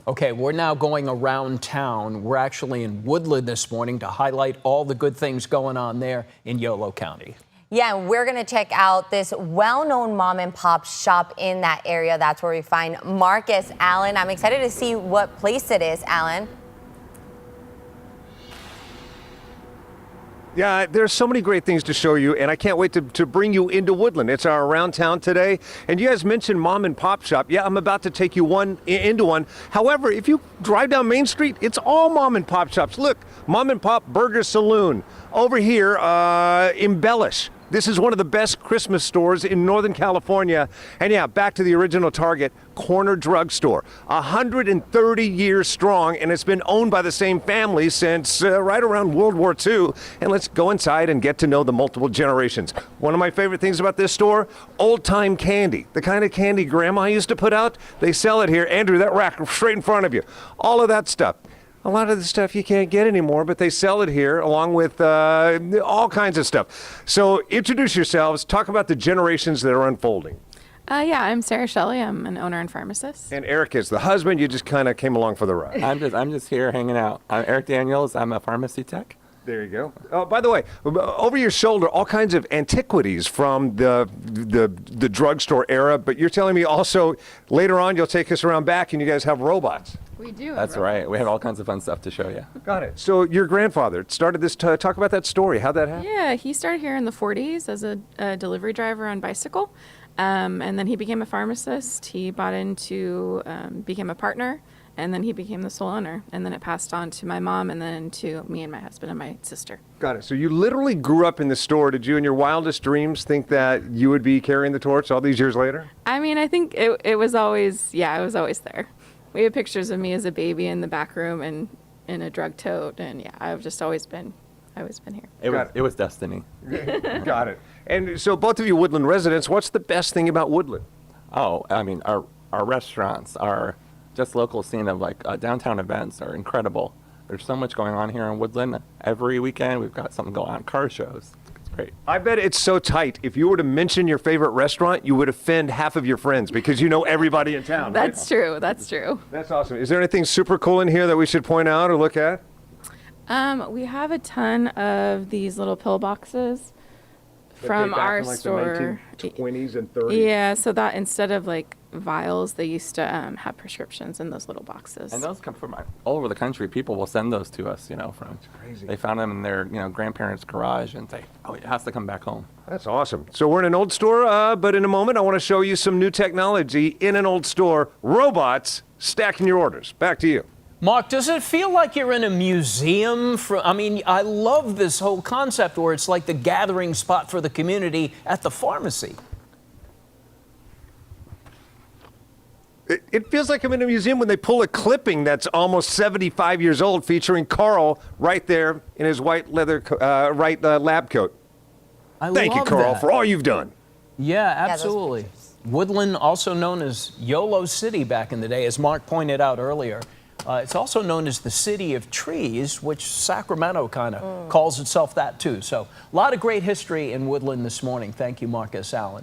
Okay, we're now going around town. We're actually in Woodland this morning to highlight all the good things going on there in Yolo County. Yeah, and we're going to check out this well-known mom and pop shop in that area. That's where we find Marcus Allen. I'm excited to see what place it is, Allen. Yeah, there's so many great things to show you, and I can't wait to bring you into Woodland. It's our around town today, and you guys mentioned mom and pop shop. Yeah, I'm about to take you into one. However, if you drive down Main Street, it's all mom and pop shops. Look, Mom and Pop Burger Saloon. Over here, Embellish. This is one of the best Christmas stores in Northern California. And yeah, back to the original target, Corner Drugstore. 130 years strong, and it's been owned by the same family since right around World War II. And let's go inside and get to know the multiple generations. One of my favorite things about this store, old-time candy. The kind of candy Grandma used to put out, they sell it here. Andrew, that rack straight in front of you. All of that stuff. A lot of the stuff you can't get anymore, but they sell it here along with all kinds of stuff. So introduce yourselves. Talk about the generations that are unfolding. Yeah, I'm Sarah Shelley. I'm an owner and pharmacist. And Eric is the husband. You just kind of came along for the ride. I'm just here hanging out. I'm Eric Daniels. I'm a pharmacy tech. There you go. Oh, by the way, over your shoulder, all kinds of antiquities from the drugstore era. But you're telling me also later on you'll take us around back and you guys have robots. We do. That's right. We have all kinds of fun stuff to show you. Got it. So your grandfather started this. Talk about that story. How'd that happen? Yeah, he started here in the 40s as a delivery driver on bicycle. And then he became a pharmacist. He bought into, became a partner. And then he became the sole owner. And then it passed on to my mom and then to me and my husband and my sister. Got it. So you literally grew up in the store. Did you in your wildest dreams think that you would be carrying the torch all these years later? I mean, I think it was always, it was always there. We have pictures of me as a baby in the back room and in a drug tote. And yeah, I've just always been here. It was destiny. Got it. And so both of you Woodland residents, what's the best thing about Woodland? Oh, I mean, our restaurants, our just local scene of like downtown events are incredible. There's so much going on here in Woodland. Every weekend we've got something going on, car shows. It's great. I bet it's so tight. If you were to mention your favorite restaurant, you would offend half of your friends because you know everybody in town. That's true. That's true. That's awesome. Is there anything super cool in here that we should point out or look at? We have a ton of these little pill boxes from our store. The 1920s and 30s. Yeah, so that instead of like vials, they used to have prescriptions in those little boxes. And those come from all over the country. People will send those to us, from. That's crazy. They found them in their, grandparents' garage and say, oh, it has to come back home. That's awesome. So we're in an old store, but in a moment I want to show you some new technology in an old store. Robots stacking your orders. Back to you. Mark, does it feel like you're in a museum? I love this whole concept where it's like the gathering spot for the community at the pharmacy. It feels like I'm in a museum when they pull a clipping that's almost 75 years old featuring Carl right there in his white leather lab coat. Thank you, Carl, for all you've done. Yeah, absolutely. Woodland, also known as Yolo City back in the day, as Mark pointed out earlier. It's also known as the City of Trees, which Sacramento kind of calls itself that too. So a lot of great history in Woodland this morning. Thank you, Marcus Allen.